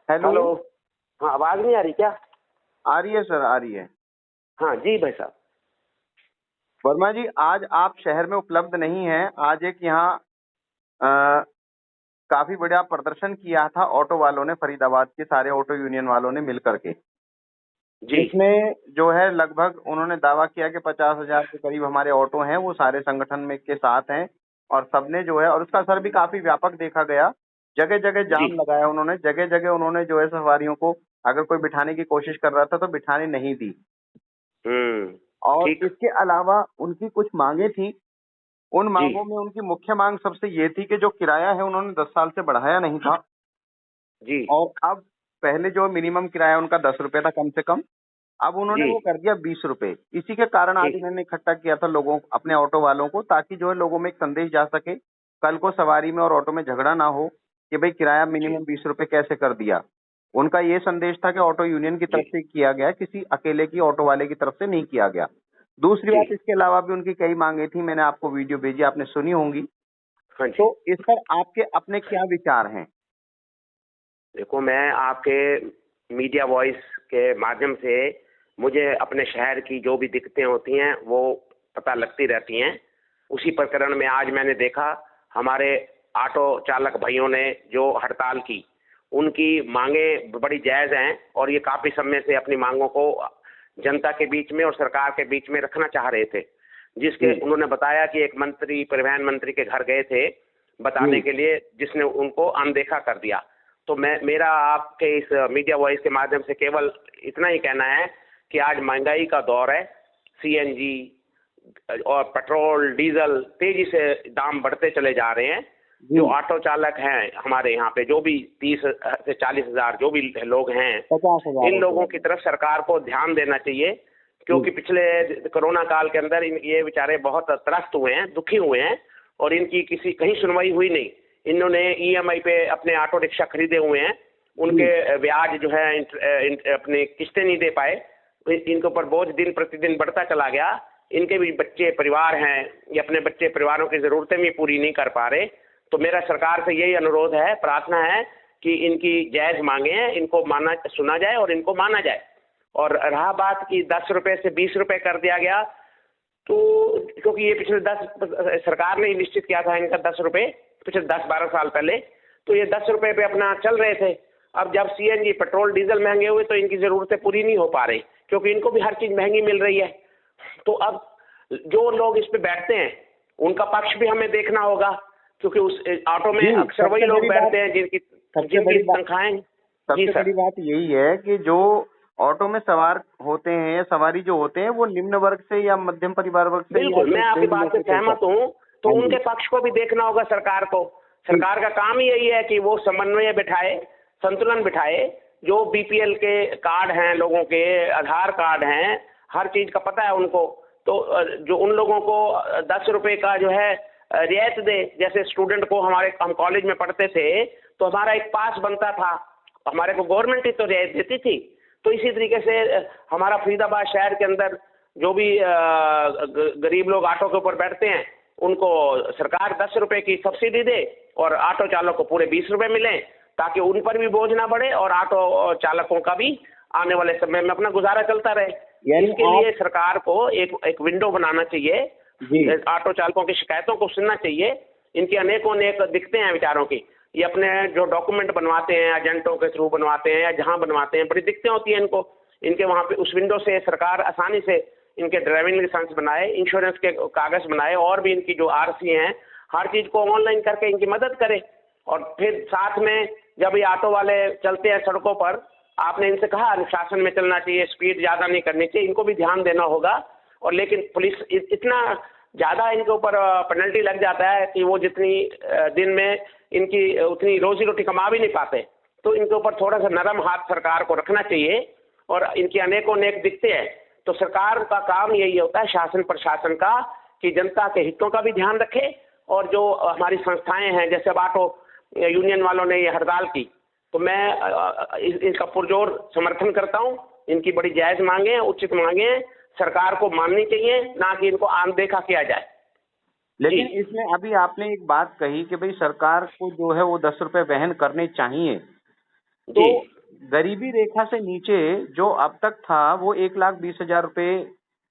Hello. Hello. हाँ, आवाज नहीं आ रही क्या? आ रही है सर, आ रही है। हाँ जी भाई साहब। वर्मा जी, आज आप शहर में उपलब्ध नहीं हैं। आज एक यहाँ अ, काफी बड़ा प्रदर्शन किया था ऑटो वालों ने, फरीदाबाद के सारे ऑटो यूनियन वालों ने मिल करके, जी जिसमें जो है लगभग उन्होंने दावा किया कि 50,000 के करीब हमारे ऑटो हैं, वो सारे संगठन में के साथ हैं। और सबने जो है, और उसका असर भी काफी व्यापक देखा गया। जगह जगह जी। जाम लगाया उन्होंने, जगह जगह उन्होंने जो है सवारियों को, अगर कोई बिठाने की कोशिश कर रहा था तो बिठाने नहीं दी। हम्म। और ठीक। इसके अलावा उनकी कुछ मांगे थी। उन जी मांगों में उनकी मुख्य मांग सबसे ये थी कि जो किराया है उन्होंने 10 साल से बढ़ाया नहीं था। जी और अब पहले जो मिनिमम किराया उनका 10 रुपए था कम से कम, अब उन्होंने जी। वो कर दिया 20 रुपए। इसी के कारण आज ठीक। इन्होंने इकट्ठा किया था लोगों, अपने ऑटो वालों को, ताकि जो है लोगों में एक संदेश जा सके, कल को सवारी में और ऑटो में झगड़ा ना हो कि भाई किराया जी मिनिमम 20 रुपए कैसे कर दिया। उनका ये संदेश था कि ऑटो यूनियन की जी तरफ से किया गया, किसी अकेले की ऑटो वाले की तरफ से नहीं किया गया। दूसरी जी। बात, इसके अलावा भी उनकी कई मांगे थी, मैंने आपको वीडियो भेजी, आपने सुनी होंगी। हाँ तो जी। इस पर आपके अपने क्या विचार हैं? देखो, मैं आपके मीडिया वॉइस के माध्यम से मुझे अपने शहर की जो भी दिक्कतें होती हैं वो पता लगती रहती हैं। उसी प्रकरण में आज मैंने देखा, हमारे ऑटो चालक भाइयों ने जो हड़ताल की, उनकी मांगे बड़ी जायज़ हैं और ये काफ़ी समय से अपनी मांगों को जनता के बीच में और सरकार के बीच में रखना चाह रहे थे। जिसके जी उन्होंने बताया कि एक मंत्री, परिवहन मंत्री के घर गए थे बताने जी के लिए, जिसने उनको अनदेखा कर दिया। तो मेरा आपके इस मीडिया वॉइस के माध्यम से केवल इतना ही कहना है कि आज महंगाई का दौर है। सीएनजी और पेट्रोल डीजल तेजी से दाम बढ़ते चले जा रहे हैं। जो जी। ऑटो चालक हैं हमारे यहाँ पे, जो भी 30 से 40 हजार जो भी लोग हैं, 50,000 इन ऑटो लोगों की वाले। तरफ सरकार को ध्यान देना चाहिए। जी क्योंकि पिछले कोरोना काल के अंदर ये बेचारे बहुत त्रस्त हुए हैं, दुखी हुए हैं और इनकी किसी कहीं सुनवाई हुई नहीं। इन्होंने ईएमआई पे अपने ऑटो रिक्शा खरीदे हुए हैं, उनके ब्याज जो है अपनी किस्तें नहीं दे पाए। इनके ऊपर बोझ दिन प्रतिदिन बढ़ता चला गया। इनके भी बच्चे परिवार हैं, ये अपने बच्चे परिवारों की ज़रूरतें भी पूरी नहीं कर पा रहे। तो मेरा सरकार से यही अनुरोध है, प्रार्थना है कि इनकी जायज़ मांगे हैं, इनको माना सुना जाए और इनको माना जाए। और रहा बात कि 10 रुपए से 20 रुपए कर दिया गया, तो क्योंकि ये पिछले 10 सरकार ने ही निश्चित किया था इनका 10 रुपए, पिछले 10-12 साल पहले। तो ये 10 रुपए पे अपना चल रहे थे। अब जब सीएनजी पेट्रोल डीजल महंगे हुए तो इनकी ज़रूरतें पूरी नहीं हो पा रही, क्योंकि इनको भी हर चीज़ महंगी मिल रही है। तो अब जो लोग इस पे बैठते हैं उनका पक्ष भी हमें देखना होगा, क्योंकि उस ऑटो में जी, अक्सर वही लोग बैठते हैं जिनकी सबसे जिनकी बड़ी बात तनख्वाहें। जी सबसे सर। बड़ी बात यही है कि जो ऑटो में सवार होते हैं या सवारी जो होते हैं, वो निम्न वर्ग से या मध्यम परिवार वर्ग से या बिल्कुल, जो मैं आपकी गरीब बात लोग से से चलता सहमत हूँ। तो है। हाँ उनके जी। पक्ष को भी देखना होगा सरकार को। सरकार का काम ही यही है कि वो समन्वय बिठाए, संतुलन बिठाए। जो बीपीएल के कार्ड हैं लोगों के, आधार कार्ड हैं, हर चीज का पता है उनको। तो जो उन लोगों को 10 रुपए का जो है रियायत दे। जैसे स्टूडेंट को हम कॉलेज में पढ़ते थे तो हमारा एक पास बनता था, हमारे को गवर्नमेंट ही तो रियायत देती थी। तो इसी तरीके से हमारा फरीदाबाद शहर के अंदर जो भी गरीब लोग ऑटो के ऊपर बैठते हैं, उनको सरकार 10 रुपए की सब्सिडी दे और ऑटो चालक को पूरे 20 रुपए मिले, ताकि उन पर भी बोझ ना बढ़े और ऑटो चालकों का भी आने वाले समय में अपना गुजारा चलता रहे। इसके लिए सरकार को एक विंडो बनाना चाहिए, जी ऑटो चालकों की शिकायतों को सुनना चाहिए। इनकी अनेकों अनेक दिक्कतें हैं विचारों की। ये अपने जो डॉक्यूमेंट बनवाते हैं एजेंटों के थ्रू बनवाते हैं या जहां बनवाते हैं, बड़ी दिक्कतें होती हैं इनको। इनके वहां पे उस विंडो से सरकार आसानी से इनके ड्राइविंग लाइसेंस बनाए, इंश्योरेंस के कागज बनाए और भी इनकी जो आरसी हैं, हर चीज को ऑनलाइन करके इनकी मदद करे। और फिर साथ में जब ये ऑटो वाले चलते हैं सड़कों पर, आपने इनसे कहा अनुशासन में चलना चाहिए, स्पीड ज्यादा नहीं करनी चाहिए, इनको भी ध्यान देना होगा। और लेकिन पुलिस इतना ज्यादा इनके ऊपर पेनल्टी लग जाता है कि वो जितनी दिन में इनकी उतनी रोजी रोटी कमा भी नहीं पाते। तो इनके ऊपर थोड़ा सा नरम हाथ सरकार को रखना चाहिए। और इनकी अनेकों अनेक दिक्कतें हैं, तो सरकार का काम यही होता है, शासन प्रशासन का, कि जनता के हितों का भी ध्यान रखे। और जो हमारी संस्थाएं हैं, जैसे अब ऑटो यूनियन वालों ने ये हड़ताल की, तो मैं इसका पुरजोर समर्थन करता हूँ। इनकी बड़ी जायज मांगे हैं, उचित मांगे हैं, सरकार को माननी चाहिए, ना कि इनको अनदेखा किया जाए। लेकिन इसमें अभी आपने एक बात कही कि भाई सरकार को जो है वो 10 रुपए वहन करने चाहिए। तो जी गरीबी रेखा से नीचे जो अब तक था वो 1,20,000 रुपए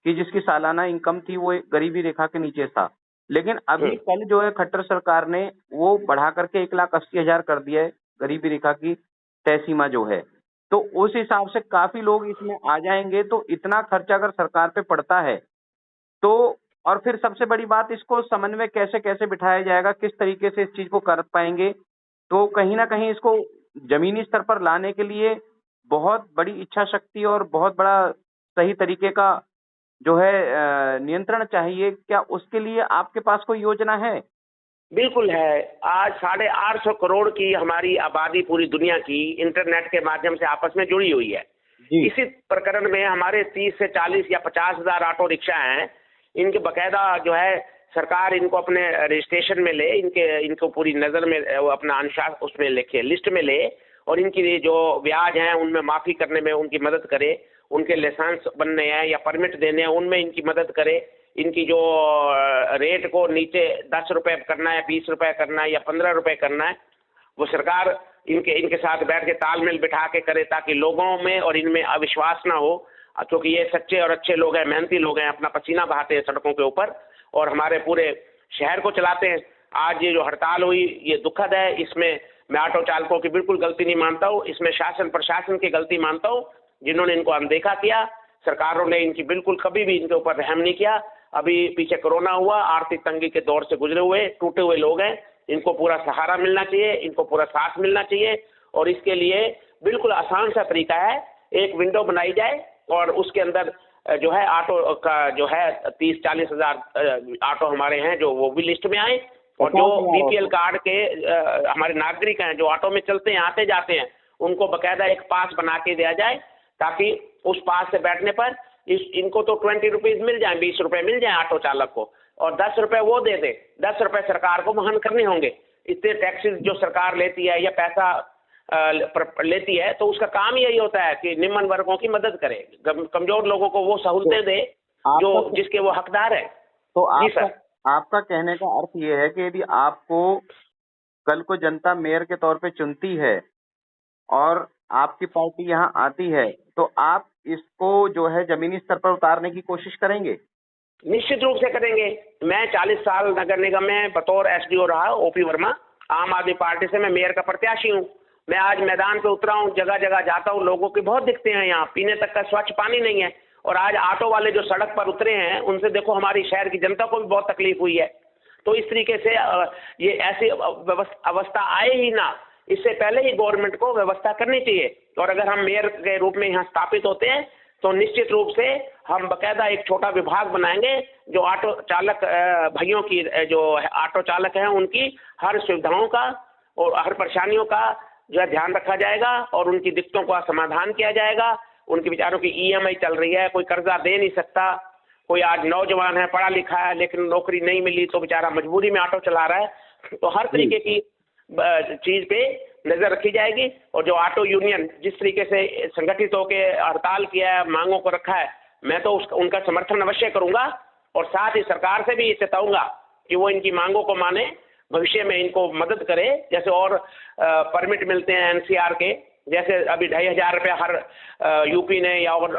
की जिसकी सालाना इनकम थी वो गरीबी रेखा के नीचे था। लेकिन अभी कल जो है खट्टर सरकार ने वो बढ़ा करके 1,80,000 कर दिया है गरीबी रेखा की तय सीमा जो है। तो उस हिसाब से काफी लोग इसमें आ जाएंगे, तो इतना खर्चा अगर सरकार पे पड़ता है तो और फिर सबसे बड़ी बात, इसको समन्वय कैसे कैसे बिठाया जाएगा, किस तरीके से इस चीज को कर पाएंगे, तो कहीं ना कहीं इसको जमीनी स्तर पर लाने के लिए बहुत बड़ी इच्छा शक्ति और बहुत बड़ा सही तरीके का जो है नियंत्रण चाहिए। क्या उसके लिए आपके पास कोई योजना है? बिल्कुल है। आज 850 करोड़ की हमारी आबादी पूरी दुनिया की इंटरनेट के माध्यम से आपस में जुड़ी हुई है। जी। इसी प्रकरण में हमारे 30 से 40 या 50,000 ऑटो रिक्शा हैं। इनके बकायदा जो है सरकार इनको अपने रजिस्ट्रेशन में ले, इनको पूरी नजर में वो अपना अनुशासन उसमें लिखे, लिस्ट में ले, और इनकी जो ब्याज हैं उनमें माफी करने में उनकी मदद करे, उनके लाइसेंस बनने हैं या परमिट देने हैं उनमें इनकी मदद करे, इनकी जो रेट को नीचे 10 रुपए करना है, 20 रुपए करना है या 15 रुपए करना है, वो सरकार इनके साथ बैठ के तालमेल बिठा के करे, ताकि लोगों में और इनमें अविश्वास ना हो, क्योंकि ये सच्चे और अच्छे लोग हैं, मेहनती लोग हैं, अपना पसीना बहाते हैं सड़कों के ऊपर और हमारे पूरे शहर को चलाते हैं। आज ये जो हड़ताल हुई ये दुखद है, इसमें मैं ऑटो चालकों की बिल्कुल गलती नहीं मानता हूँ, इसमें शासन प्रशासन की गलती मानता हूँ, जिन्होंने इनको अनदेखा किया। सरकारों ने इनकी बिल्कुल कभी भी इनके ऊपर रहम नहीं किया। अभी पीछे कोरोना हुआ, आर्थिक तंगी के दौर से गुजरे हुए टूटे हुए लोग हैं, इनको पूरा सहारा मिलना चाहिए, इनको पूरा साथ मिलना चाहिए। और इसके लिए बिल्कुल आसान सा तरीका है, एक विंडो बनाई जाए और उसके अंदर जो है ऑटो का जो है 30-40 हजार ऑटो हमारे हैं जो वो भी लिस्ट में आए, और जो बीपीएल कार्ड के हमारे नागरिक हैं जो ऑटो में चलते हैं आते जाते हैं उनको बकायदा एक पास बना के दिया जाए, ताकि उस पास से बैठने पर इनको तो 20 रुपीज मिल जाए, 20 रुपए मिल जाए ऑटो चालक को, और 10 रुपए वो दे दे, 10 रुपए सरकार को वहन करने होंगे। इतने टैक्सेस जो सरकार लेती है या पैसा लेती है, तो उसका काम यही होता है कि निम्न वर्गों की मदद करे, कमजोर लोगों को वो सहूलतें दे जो जिसके वो हकदार है। तो आपका कहने का अर्थ ये है कि यदि आपको कल को जनता मेयर के तौर पे चुनती है और आपकी पार्टी यहाँ आती है, तो आप इसको जो है जमीनी स्तर पर उतारने की कोशिश करेंगे? निश्चित रूप से करेंगे। मैं 40 साल नगर निगम में बतौर एसडीओ रहा, ओपी वर्मा, आम आदमी पार्टी से मैं मेयर का प्रत्याशी हूँ। मैं आज मैदान पे उतरा हूँ, जगह जगह जाता हूँ, लोगों की बहुत दिखते हैं, यहाँ पीने तक का स्वच्छ पानी नहीं है। और आज ऑटो वाले जो सड़क पर उतरे हैं उनसे देखो हमारी शहर की जनता को भी बहुत तकलीफ हुई है। तो इस तरीके से ये ऐसी अवस्था आए ही ना, इससे पहले ही गवर्नमेंट को व्यवस्था करनी चाहिए। और अगर हम मेयर के रूप में यहाँ स्थापित होते हैं तो निश्चित रूप से हम बकायदा एक छोटा विभाग बनाएंगे जो ऑटो चालक भाइयों की, जो ऑटो चालक हैं उनकी हर सुविधाओं का और हर परेशानियों का जो है ध्यान रखा जाएगा और उनकी दिक्कतों का समाधान किया जाएगा। उनके बेचारों की ईएमआई चल रही है, कोई कर्जा दे नहीं सकता, कोई आज नौजवान है पढ़ा लिखा है लेकिन नौकरी नहीं मिली तो बेचारा मजबूरी में ऑटो चला रहा है। तो हर तरीके की चीज पे नजर रखी जाएगी। और जो ऑटो यूनियन जिस तरीके से संगठित होकर हड़ताल किया है, मांगों को रखा है, मैं तो उनका समर्थन अवश्य करूंगा और साथ ही सरकार से भी चेताऊंगा कि वो इनकी मांगों को माने, भविष्य में इनको मदद करे। जैसे और परमिट मिलते हैं एनसीआर के, जैसे अभी 2,500 रुपया हर यूपी ने या और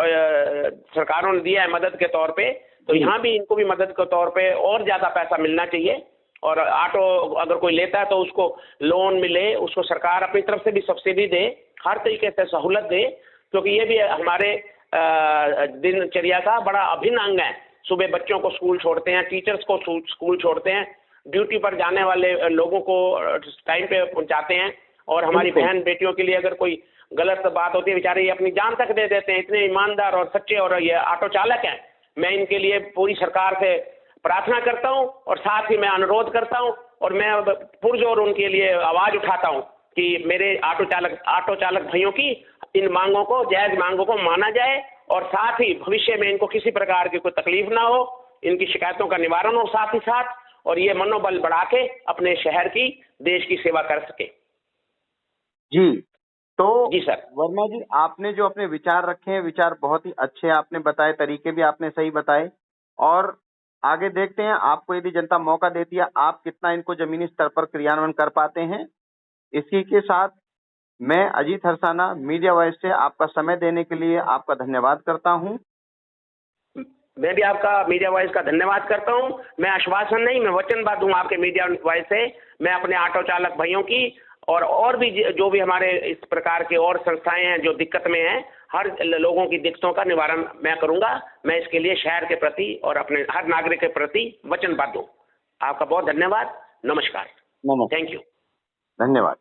सरकारों ने दिया है मदद के तौर पे, तो यहाँ भी इनको भी मदद के तौर पे और ज्यादा पैसा मिलना चाहिए। और ऑटो अगर कोई लेता है तो उसको लोन मिले, उसको सरकार अपनी तरफ से भी सब्सिडी दे, हर तरीके से सहूलत दे, क्योंकि ये भी हमारे दिनचर्या का बड़ा अभिन्न अंग है। सुबह बच्चों को स्कूल छोड़ते हैं, टीचर्स को स्कूल छोड़ते हैं, ड्यूटी पर जाने वाले लोगों को टाइम पे पहुंचाते हैं, और हमारी बहन बेटियों के लिए अगर कोई गलत बात होती है बेचारे ये अपनी जान तक दे देते हैं। इतने ईमानदार और सच्चे और ये ऑटो चालक हैं। मैं इनके लिए पूरी सरकार से प्रार्थना करता हूं और साथ ही मैं अनुरोध करता हूं और मैं पुरजोर उनके लिए आवाज उठाता हूं कि मेरे ऑटो चालक भाइयों की इन मांगों को, जायज मांगों को माना जाए और साथ ही भविष्य में इनको किसी प्रकार की कोई तकलीफ ना हो, इनकी शिकायतों का निवारण हो साथ ही साथ, और ये मनोबल बढ़ा के अपने शहर की, देश की सेवा कर सके। जी तो जी सर। वर्मा जी, आपने जो अपने विचार रखे हैं, विचार बहुत ही अच्छे आपने बताए, तरीके भी आपने सही बताए, और आगे देखते हैं आपको यदि जनता मौका देती है आप कितना इनको जमीनी स्तर पर क्रियान्वयन कर पाते हैं। इसी के साथ मैं अजीत हरसाना मीडिया वॉइस से आपका समय देने के लिए आपका धन्यवाद करता हूं। मैं भी आपका मीडिया वॉइस का धन्यवाद करता हूं। मैं आश्वासन नहीं, मैं वचनबद्ध हूं आपके मीडिया वॉइस से। मैं अपने ऑटो चालक भाइयों की और भी जो भी हमारे इस प्रकार के और संस्थाएं हैं जो दिक्कत में हैं, हर लोगों की दिक्कतों का निवारण मैं करूंगा। मैं इसके लिए शहर के प्रति और अपने हर नागरिक के प्रति वचनबद्ध हूं। आपका बहुत धन्यवाद। नमस्कार। नमस्कार। Thank you. धन्यवाद।